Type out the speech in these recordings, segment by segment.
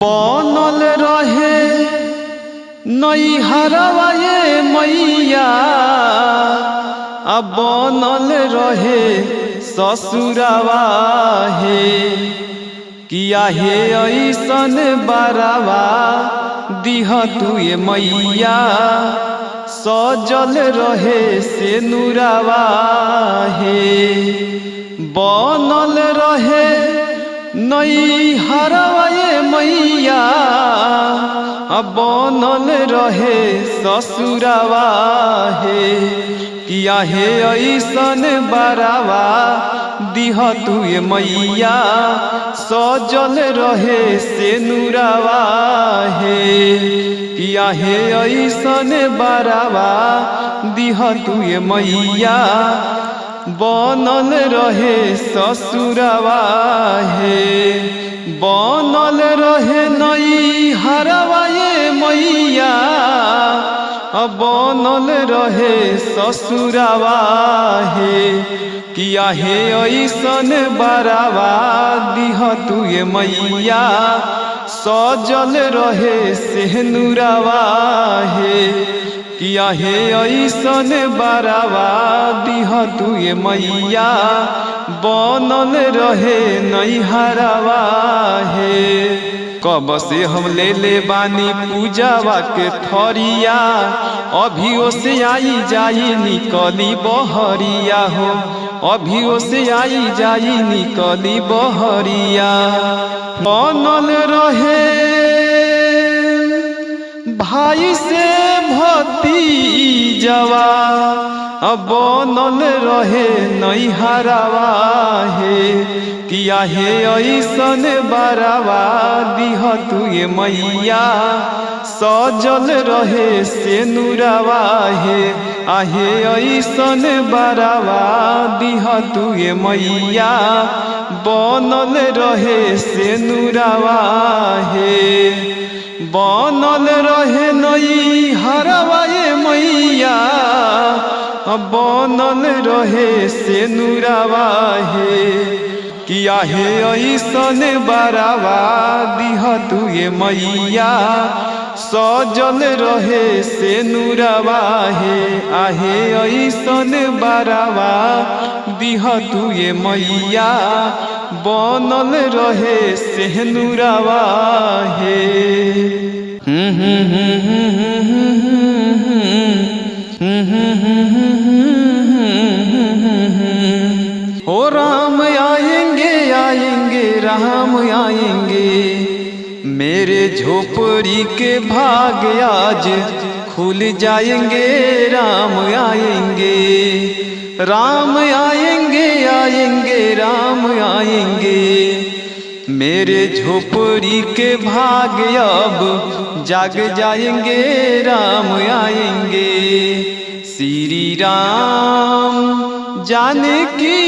बनल रहे नैहरवा ये मैया अब बनल रहे ससुरवा हे किया हे ऐसन बारावा दिह तू ये मैया सजल रहे से नुरावा हे बनल रहे नैहरवा ये मैया अब बनल रहे ससुरवा हे किया हे ऐसन बारावा दिह तू ये मैया सजल रहे से नुरावा हे किया हे ऐसन बारावा दिह तू ये मैया बनल रहे ससुरवा हे बनल रहे नैहरवा ये मैया बनल रहे ससुरवा हे किया हे ऐसन बारावा दिह तू ये मैया सजल रहे से नुरावा हे किया हे ऐसन बारावा दिह तू ये मैया बनल रहे नैहरवा हे कब से हम ले ले बानी पूजावा के थरिया अभी से आई जाई निकली बहरिया हो अभी से आई जाई निकली बहरिया बनल रहे भाई से भतीजवा बनल रहे नैहरवा हे किया हे ऐसन बारावा दिह तू ये मैया सजल रहे से नुरावा हे आहे ऐसन बारावा दिह तू ये मैया बनल रहे से नुरावा हे बनल रहे नैहरवा ये मैया बनल रहे से नुरावा हे किया हे ऐसन बारावा दिह तू ये मैया सजल रहे से नुरावा हे आहे ऐसन बारावा दिह तू ये मैया बनल रहे से नुरावा हे हो राम आएंगे आएंगे राम आएंगे मेरे झोपड़ी के भाग आज खुल जाएंगे राम आएंगे राम आएंगे आएंगे राम आएंगे मेरे झोपड़ी के भाग अब जाग जाएंगे राम आएंगे श्री राम जानकी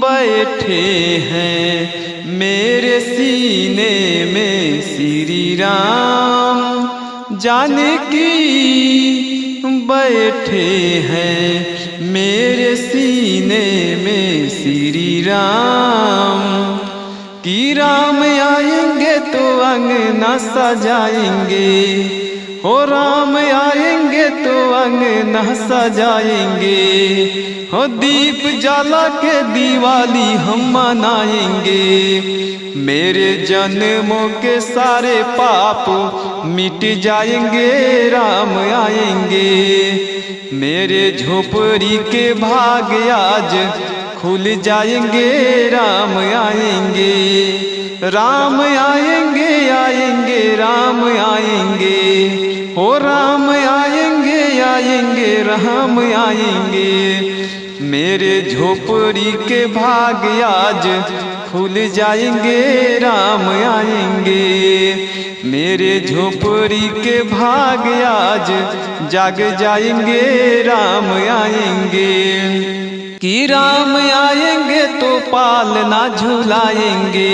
बैठे हैं मेरे सीने में श्री राम जानकी बैठे हैं मेरे सीने में श्री राम कि राम आएंगे तो अंगना सजाएंगे हो राम आएंगे तो अंगना सजाएंगे हो दीप जला के दिवाली हम मनाएंगे मेरे जन्मों के सारे पाप मिट जाएंगे राम आएंगे मेरे झोपड़ी के भाग आज खुल जाएंगे राम आएंगे राम आएंगे आएंगे राम आएंगे हो राम आएंगे आएंगे राम आएंगे मेरे झोपड़ी के भाग आज खुल जाएंगे राम आएंगे मेरे झोपड़ी के भाग आज जाग जाएंगे राम आएंगे कि राम आएंगे तो पालना झुलाएंगे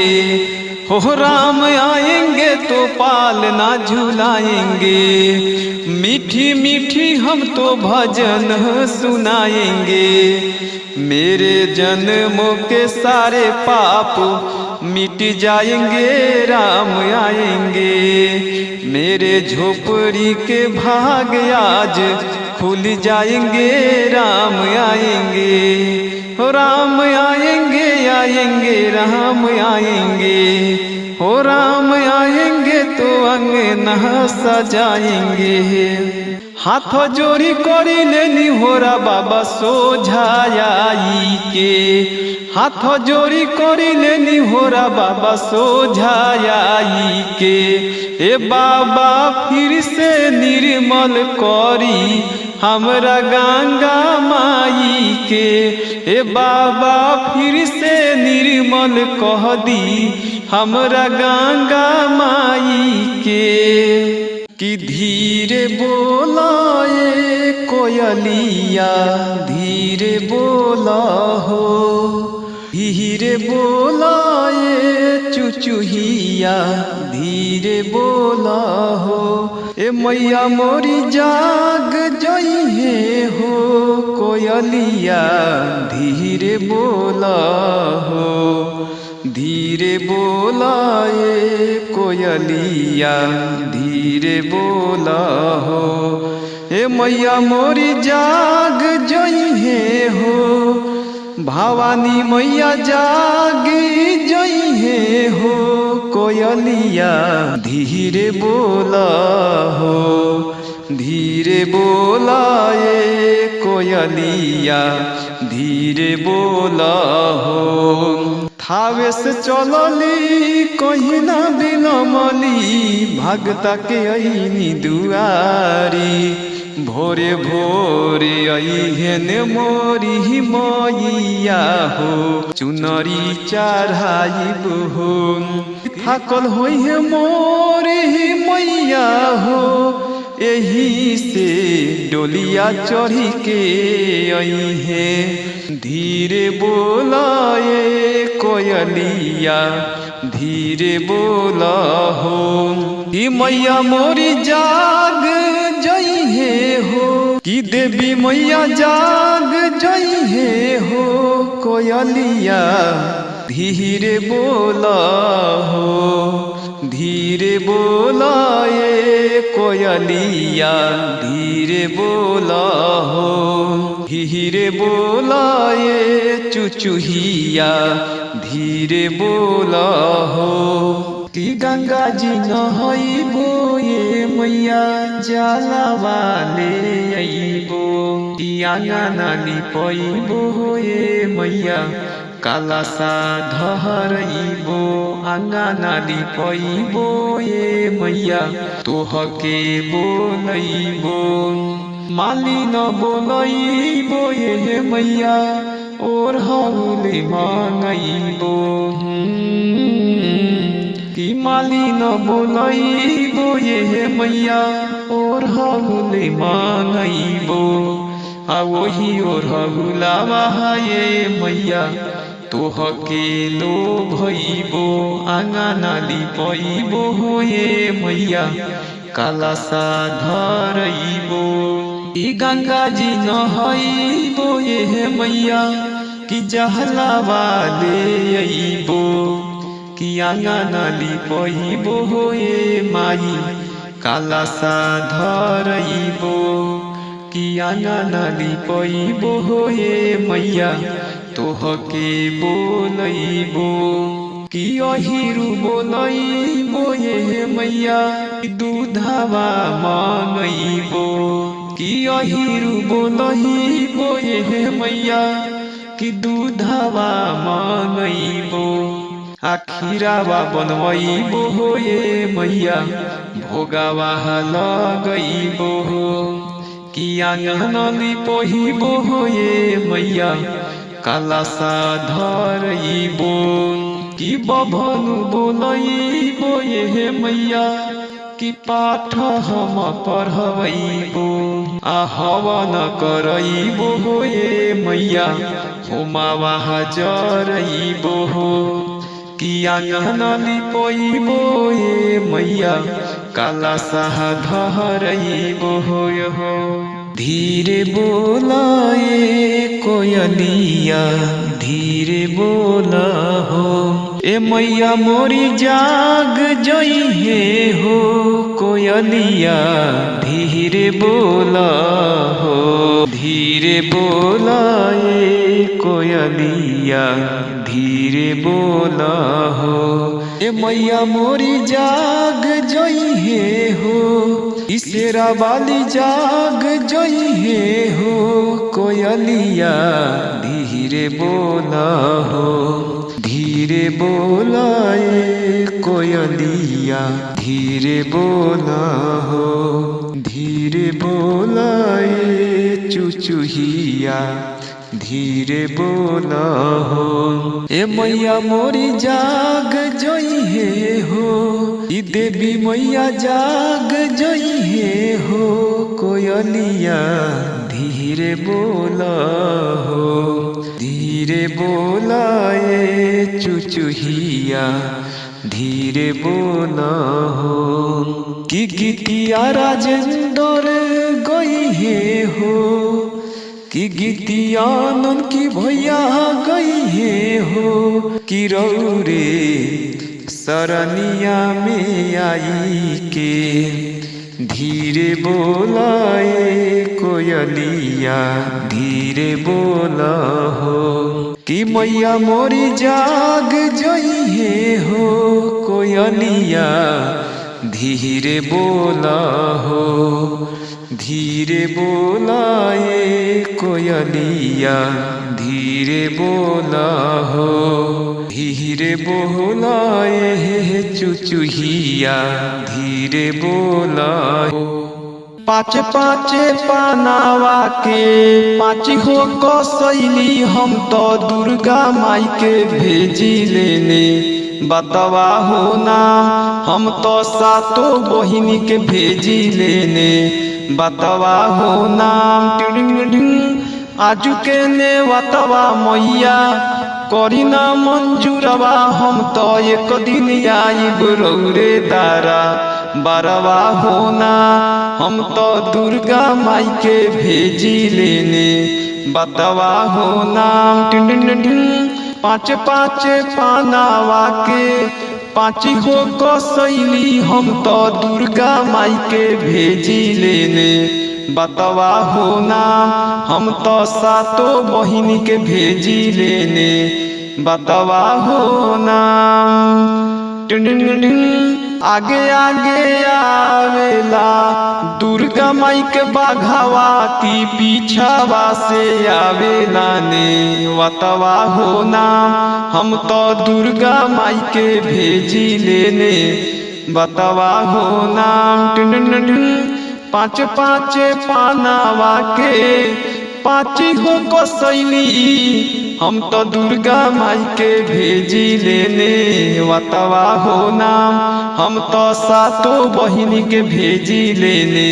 हो राम आएंगे तो पालना झुलाएंगे मीठी मीठी हम तो भजन सुनाएंगे मेरे जन्मों के सारे पाप मिट जाएंगे राम आएंगे। मेरे झोपड़ी के भाग आज खुल जाएंगे राम आएंगे। हो राम आएंगे आएंगे राम आएंगे। हो राम आएंगे तो अंगना सजाएंगे। हाथ जोड़ी करी लेनी होरा बाबा सोझाई के। हाथ जोड़ी करी लेनी होरा बाबा सोझाई के। ए बाबा फिर से निर्मल करी हमरा गंगा माई के। ए बाबा फिर से निर्मल कह दी हमरा गंगा माई के। कि धीरे बोलाए कोयलिया धीरे बोला हो। धीरे बोलाए चुचुहिया धीरे बोला हो। ए मैया मोरी जाग जइहे हो कोयलिया धीरे बोला हो। धीरे बोलाए कोयलिया धीरे बोला हो। ए मैया मोरी जाग जइहे हो। भवानी मैया जाग जइहे हो कोयलिया धीरे बोला हो। धीरे बोलाए कोयलिया धीरे बोला हो। थावे से चलली कहीं ना बिलमली भगता के अइनी दुआरी। भोरे भोरे अइहन मोरी मैया हो चुनरी चढ़ाइब हो। थाकल होइहे मोरी मैया हो एही से डोलिया चढ़ी के अइहे। धीरे बोलाए कोयलिया धीरे बोला हो। कि मैया मोरी जाग जइहे हो। कि देवी मैया जाग जइहे हो कोयलिया धीरे बोला हो। धीरे बोलाए कोयलिया धीरे बोला हो। धीरे बोलाए चुचुहिया धीरे बोला हो। कि गंगा जी नहइबो ये मैया जलवा ले अइबो। कि आंगना लिपइबो ये मैया कलशा धरइबो। आंगना लिपइबो ये मैया तोहके बोलइबो। मालिन बोलइबो ये मैया और हौले मांगइबो। कि मालिन बोलइबो ये मैया और हौले मांगइबो। आ वही और हौलावा ये मैया तोहके लोभइबो। आंगना लिपइबो ये मैया कलशा धरइबो। कि गंगा जी नहइबो ये मैया कि जहलावा ले अइबो। कि आंगना लिपइबो ये माई कलशा धरइबो। कि आंगना लिपइबो ये मैया तोहके बोलइबो। कि अहिरु बोलइबो ये मैया दूधवा मांगइबो। कि अहिरु बोलइबो ये मैया कि दूधवा मांगइबो। आखिरावा बनवइबो ये मैया भोगावा लगइबो। कि आंगना लिपइबो ये मैया कलशा धरइबो। कि बभनु बोलइबो ये मैया कि पाठ हम पढ़इबो। आ हवन करइबो ये मैया होमावा जरइबो। कि आंगना लिपइबो ये मैया कलशा धरइबो हो। धीरे बोलाए कोयलिया धीरे बोला हो। ए मैया मोरी जाग जई है हो कोयलिया धीरे बोला हो, धीरे बोला ए कोयलिया धीरे बोला हो। ए मैया मोरी जाग जई है हो, इसेरा वाली जाग जई है हो कोयलिया धीरे बोला हो, धीरे बोला ए कोयलिया धीरे बोला हो, धीरे बोला ए चुचुहिया धीरे बोला हो। ए मैया मोरी जाग जई है हो, ई देवी मैया जाग जई है हो कोयलिया धीरे बोला हो, धीरे बोला ए चुचुहिया धीरे बोला हो। कि गीतिया राजेंद्र गई है हो, कि गीतिया नन की भैया गई है हो, कि रौरे सरनिया में आई के धीरे बोला ए कोयलिया धीरे बोला हो। कि मैया मोरी जाग जई है हो कोयलिया धीरे बोला हो, धीरे बोला ए कोयलिया धीरे बोला हो, धीरे बोला ए चुचुहिया धीरे बोला हो। पाँच पाँच पानावा के पाँच हो कसैली हम तो दुर्गा माई के भेजी लेने बतवा हो ना, हम तो सातों बहिनी के भेजी लेने बतवा हो नाम। आजू के ने वतवा मैया करी ना मंजूरवा, हम तो एक दिन आइब रौरे दारा बरवा हो ना, हम तो दुर्गा माई के भेजी लेने बतवा हो नाम। पाँच पाँच पानावा के पाँच हो कसैली हम तो दुर्गा माई के भेजी लेने बतवा हो नाम, हम तो सातों बहिनी के भेजी लेने बतवा हो नाम। आगे आगे आवेला दुर्गा माई के बाघावा, की पीछावा से आवेला ने वतवा हो नाम, हम तो दुर्गा माई के भेजी लेने बतवा हो नाम। पाँच पाँच पानावा के पाँच हो कसैली हम तो दुर्गा माई के भेजी लेने वतवा हो नाम, हम तो सातों बहिनी के भेजी लेने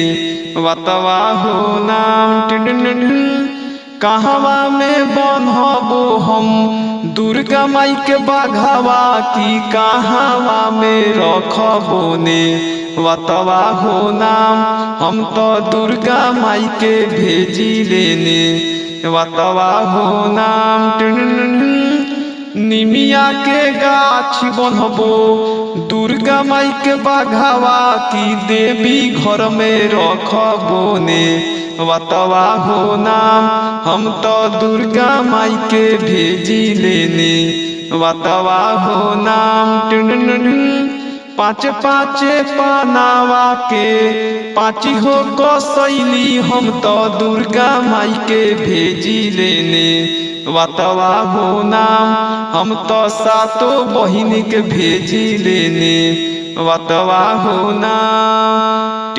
वतवा हो नाम। कहवा में बनहबो हम दुर्गा माई के बाघावा, की कहवा में रखबो ने वतवा हो नाम, हम तो दुर्गा माई के भेजी लेने वतवा हो नाम। निमिया के गाछ बनबो दुर्गा माई के बाघावा, की देवी घर में रखबो ने वतवा हो नाम, हम तो दुर्गा माई के भेजी लेने वतवा हो नाम। पाँच पाँच पानावा के पाँच हो कसैली हम तो दुर्गा माई के भेजी लेने वतवा हो नाम, हम तो सातों बहिनी के भेजी लेने वतवा हो नाम।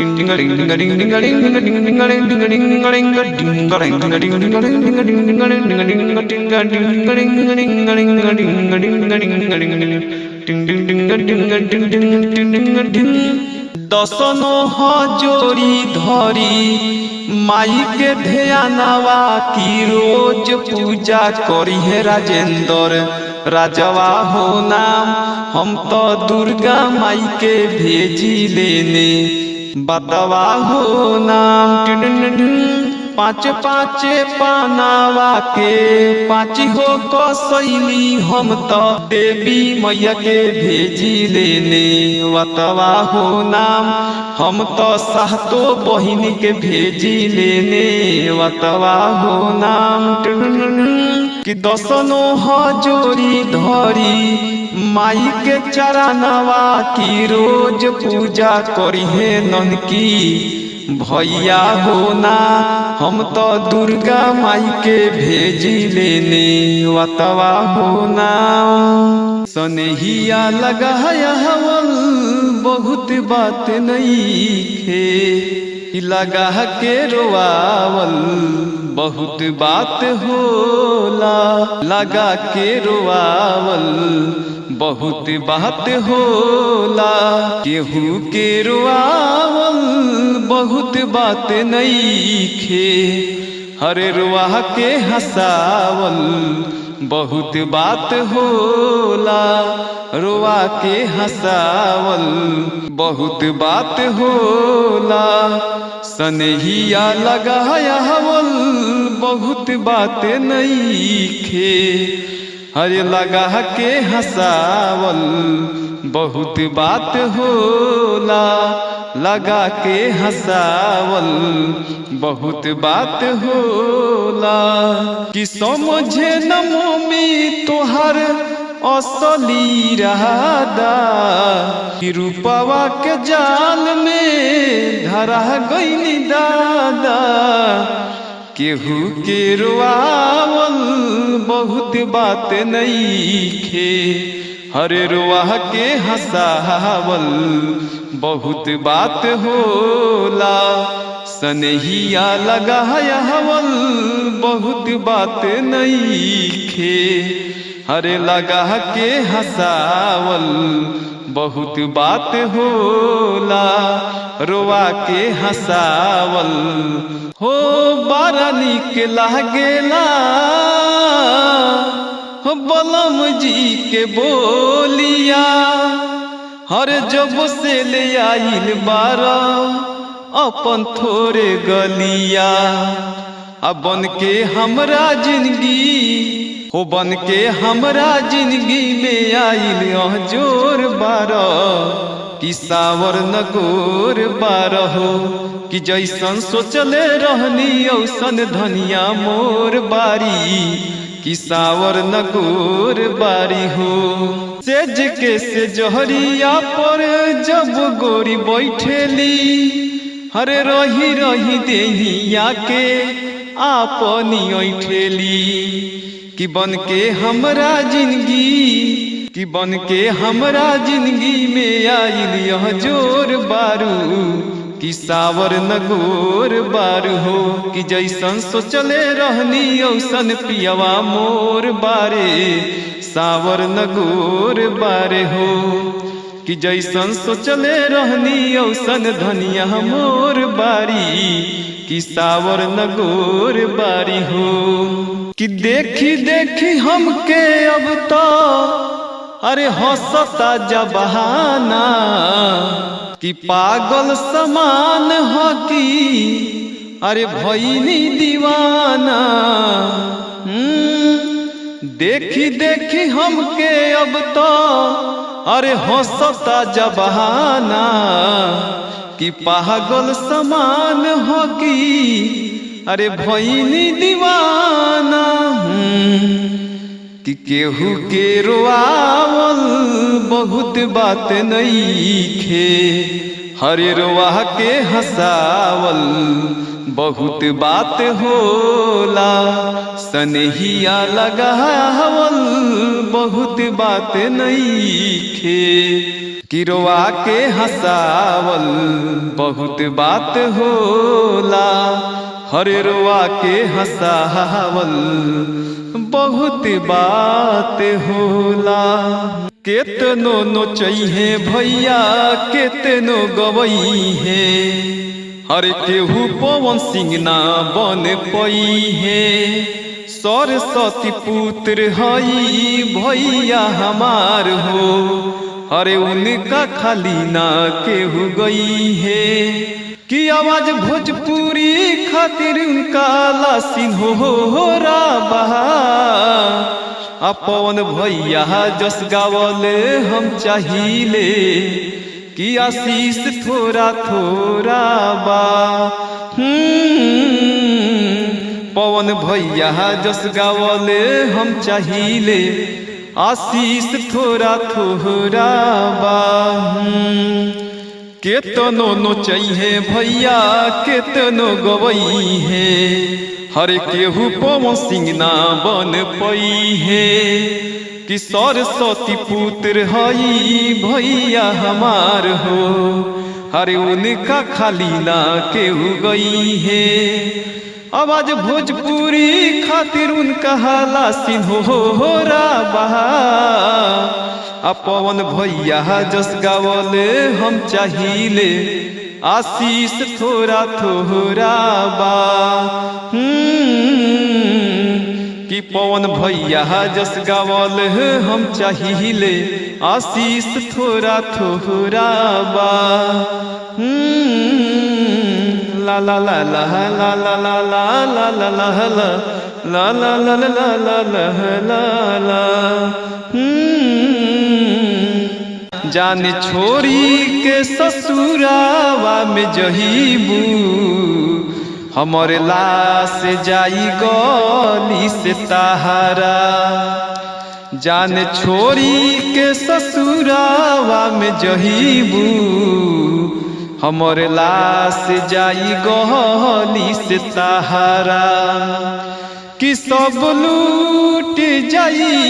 दसनो हजोरी धरी माई के ध्यानवा, की रोज पूजा करी है राजेंद्र राजवा हो नाम, हम तो दुर्गा माई के भेजी लेने बतवा हो नाम। पाँच पाँचे पानावा के पाँची हो कसैली हम तो देवी मैया के भेजी लेने वतवा हो नाम हम तो सातो बहिनी के भेजी लेने वतवा हो नाम कि दसनो हजोरी धरी माई के चरणवा की रोज पूजा करी है ननकी भैया हो ना हम तो दुर्गा माई के भेजी लेने वतवा हो ना सनेहिया लगाया हवल बहुत बात नहीं खे लगा के रोआवल बहुत बात होला लगा के रोआवल बहुत बात होला केहू के रोआवल बहुत बात नहीं खे हरे रुआ के हंसावल बहुत बात होला रुआ के हंसावल बहुत बात होला सनेहिया लगाया हवल बहुत बात नहीं खे हरे लगा के हंसावल बहुत बात होला लगा के हंसावल बहुत बात होला कि समझे न मोमी तोहर असली रहदा कि रूपवा के जाल में धरा गईनी दादा केहू के रोआवल बहुत बात नहीं खे हरे रुआ के हंसावल बहुत बात होला सनेहिया लगाया हवल बहुत बात नहीं खे हरे लगा के हंसावल बहुत बात होला रोआ के हंसावल हो बड़ा निक लागेला बलम जी के बोलिया हर जब से ले आइल बारा अपन थोड़े गलिया अब बन के हमरा जिंदगी हो बन के हमरा जिंदगी में आइल जोर बारा कि सावर नगोर बारा हो कि जैसन सोचले रहनी औसन धनिया मोर बारी कि सावर नगोर बारी हो सेज के से जहरिया पर जब गोरी बैठेली हरे रही रही देहिया के आपनी ऐठेली कि बन के हमरा जिंदगी कि बन के हमरा जिंदगी में आइल यह जोर बारू कि सावर नगोर बार हो कि जैसन सोचले रहनी औसन पियवा मोर बारे सावर नगोर बारे हो कि जैसन सोचले रहनी औसन धनिया मोर बारी कि सावर नगोर बारी हो कि देखी देखी हमके अब तो अरे हंसता जबहाना कि पागल समान हो कि अरे भईनी दीवाना देखी देखी हमके अब तो अरे हंसता जबहाना कि पागल समान हो कि अरे भईनी दीवाना कि केहू के रोआवल बहुत बात नहीं खे हरे रोआ के हंसावल बहुत बात होला सनेहिया लगावल बहुत बात नहीं खे कि रोआ के हंसावल बहुत बात होला हरे रोआ के हंसावल बहुत बात होला केतनो नोचइहे भैया केतनो गवई है हर केहू पवन सिंह ना बन पई है सरस्वती पुत्र हई भैया हमार हो अरे उनका खाली ना केहू गई है कि आवाज भोजपुरी खातिर उनका लासिन हो राबा। पवन भैया जस गावल हम चाहिए कि आशीष थोड़ा थोड़ा बा। पवन भैया जस गावल हम चाहिए आशीष थोड़ा थोड़ा बा। केतनो नो चाहिए भैया केतनो गवई है हर केहू पवन सिंह ना बन पई है कि सरस्वती पुत्र हई भैया हमार हो। हरे उनका खाली ना केहू गई है आवाज भोजपुरी खातिर उनका लासिन हो राबा। पवन भैया जस गावल हम चाहिए आशीष थोड़ा थोड़ा बा। कि पवन भैया जस गावल हम चाहिए आशीष थोड़ा थोड़ा बा। ला ला ला ला ला ला ला ला ला ला ला ला ला ला ला ला ला। जाने छोरी के ससुरावा में जहीबू हमरे लाश जाई गली से ताहारा। जाने छोरी के ससुरावा में जहीबू हमरे लाश जाई गली से ताहारा। कि सब लूट जाई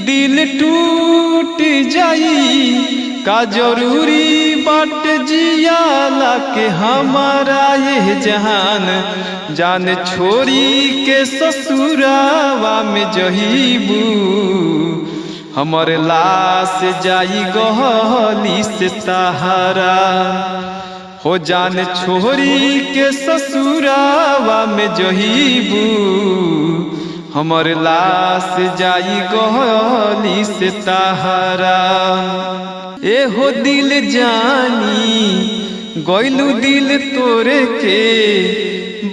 दिल टूट जाई का जरूरी बाट जियाला के हमारा ये जहान। जान छोरी के ससुरावा में जहीबू हमर लाश जाई गली से ताहारा। हो जान छोरी के ससुरावा में जहीबू हमर लाश जाई गली से ताहारा। ए हो दिल जानी गइलू दिल तोरे के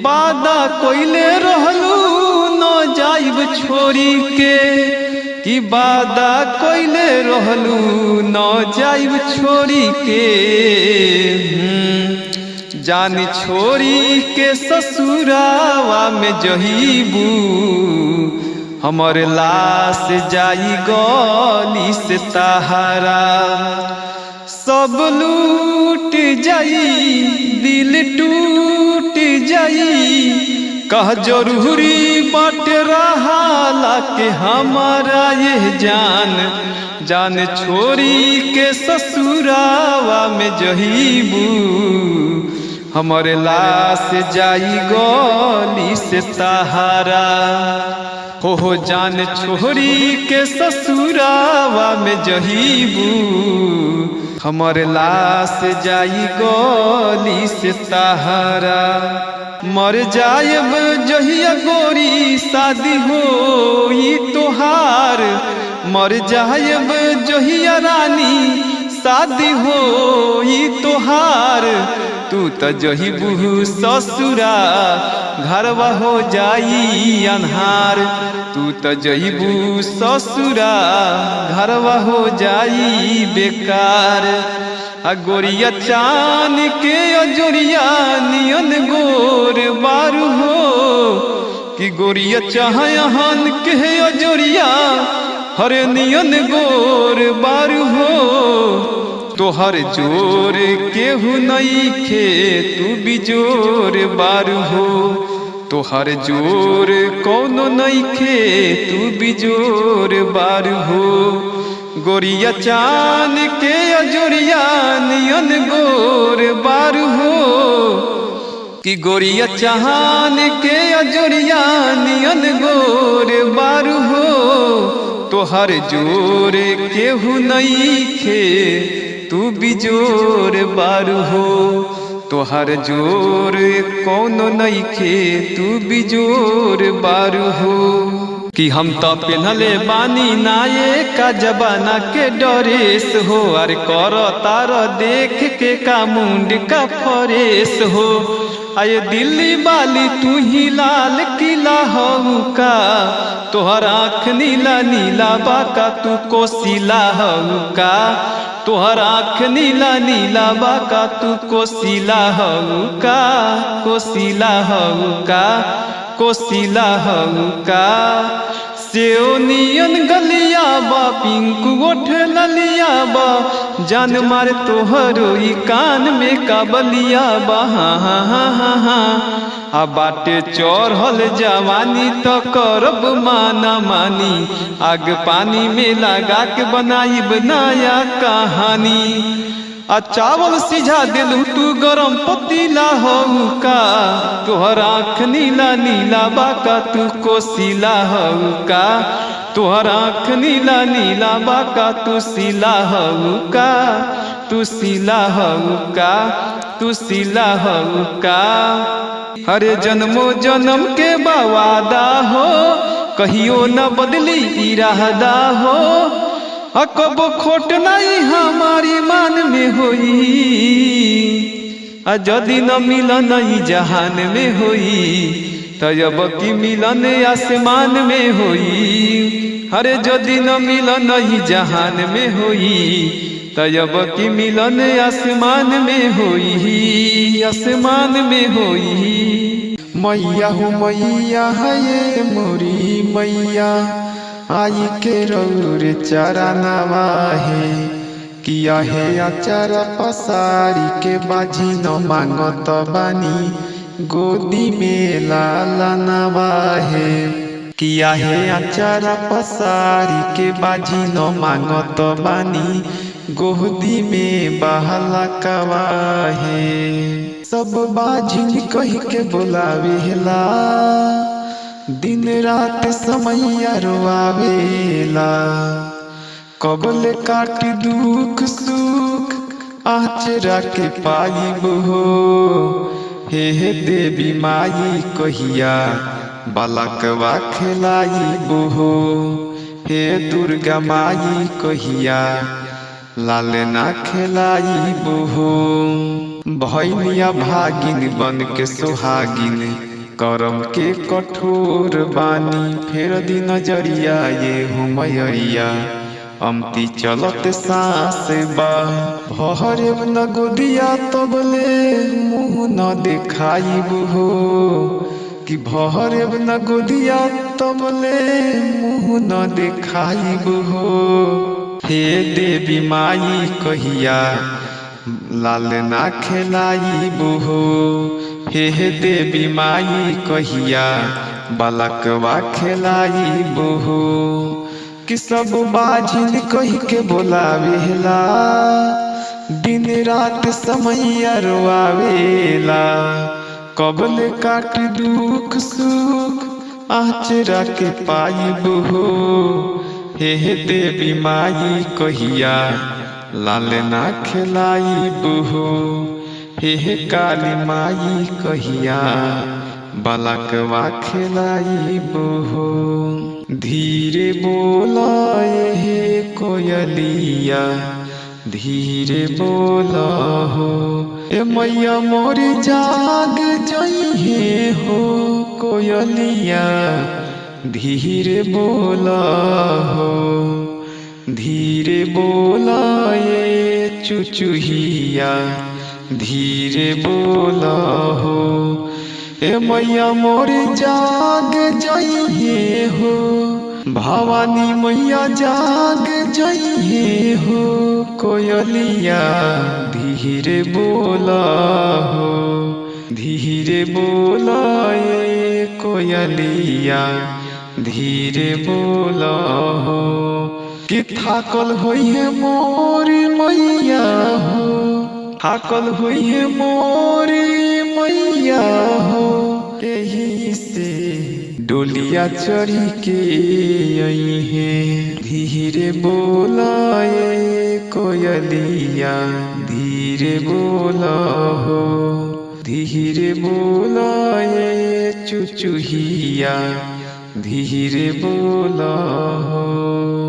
वादा कोइले रहलू न जाइब छोरी के। कि वादा कोइले रहलू न जाइब छोरी के। जानी छोरी के ससुरावा में जहीबू हमर लाश जाई गली से ताहारा। सब लूट जाई दिल टूट जाई कह जरूरी बाट रहाला के हमारा ये जान। जान छोरी के ससुरावा में जहीबू हमर लाश जाई गली से ताहारा। हो जान छोरी के ससुरावा में जहीबू हमर लाश जाई गली से ताहारा। मर जायब जहिया गोरी शादी हो तोहार। मर जायब जहिया रानी शादी हो तोहार। तू त जहीबू ससुरा घरवा हो जाई अन्हार। तू त जहीबू ससुरा घरवा हो जाई बेकार। गोरिया चान के अजोरिया नियन गोर बारू हो। कि गोरिया चाहन के अजोरिया हरे नियन गोर बारू हो। तोहर जोर केहू नइखे तू बिजोर बारू हो। तोहर जोर कौनो नइखे तू बिजोर बारू हो। गोरिया चान के अजोरिया नियन गोर बारू हो। कि गोरिया चाहन के अजोरिया नियन गोर बारू हो। तोहर जोर केहू नइखे तू बिजोर बारू हो। तोहर जोर कौनो नइखे तू बिजोर बारू हो। कि हम तो पहनले बानी नाये का जबाना के डरेस हो, अरे कर तार देख के का मुंड का फरेस हो। आये दिल्ली वाली तू ही लाल किला हो का, तोहर आँख नीला नीला बाका तू कोसिला हो का, तोहर आँख नीला नीला बाका तू कोसिला हो का, कोसिला हो का, कोसिला हो का। सेओ नियन गलिया बा पिंकू ओठ ललिया बा, जान मार तोहरो ई कान में काबलिया बा। हाँ हाँ हाँ हाँ हाँ आ बाटे चढ़ल जवानी तो करब माना मानी, आग पानी में लगा के बनाइब नया कहानी। आ चावल सिझा दिलू तू गरम पतीला हो का, तोहर आँख नीला नीला बाका तू कोसिला हो का, तोहर आँख नीला नीला बाका तू सिला हो का, तू सिला हो का, तू सिला हो का। हरे जन्मो जन्म के वादा हो, कहियो न बदली इरादा हो, कब खोट नहीं हमारी मान में होई, जदि न मिलन ई जहान में होई, तब की मिलन आसमान में होई। अरे जदि न मिलन ई जहान में होई, तब की मिलन आसमान में होई, आसमान में होई। मैया हो मैया है ये मोरी मैया, आई के रौर चरनवा है, किया है अचार पसारी के बाजी न मांगत बानी, गोदी में लालनवा है, किया है अचार पसारी के बाजी न मांगत बानी, गोदी में बहलकवा है। सब बाजी कह के बोलावेला, दिन रात समैया रोआवेला, कबल काट दुख सुख आचरा के पाइब हो। हे देवी माई कहिया बालकवा खिलाइब हो, हे दुर्गा माई कहिया लालना खिलाइब हो। भैया भागिन बन के सुहागिन, करम के कठोर बानी, फेर दी नजरिया ये हो मैया, अमती चलत सांस बा। भहरे न गोदिया तबले मुँह न देखाइब हो, कि भहरे न गोदिया तबले मुँह न देखाइब हो। हे देवी माई कहिया लालना खिलाइब हो, हे देवी माई कहिया बालकवा खिलाइब हो। कि सब बाजिन कह के बोलावेला, दिन रात समैया रोआवेला, कबल काट दुख सुख आचरा के पाइब हो। हे देवी माई कहिया लालना खिलाइब हो, हे काली माई कहिया बालकवा खिलाइब हो। धीरे बोला हे कोयलिया, धीरे बोला हो, ए मैया मोरी जाग जइहे हो कोयलिया, धीरे बोला हो। धीरे बोला ये चुचुहिया, धीरे बोला हो, ए मैया मोरी जाग जइहे हो, भवानी मैया जाग जइहे हो कोयलिया, धीरे बोला हो, धीरे बोला ये कोयलिया, धीरे बोला हो। कि थाकल होइहे मोरी मैया हो, थाकल होइहे मोरी मैया हो, यही से डोलिया चढ़ी के अइहे, धीरे बोला ये कोयलिया, धीरे बोला हो, धीरे बोला ये चुचुहिया, धीरे बोल हो।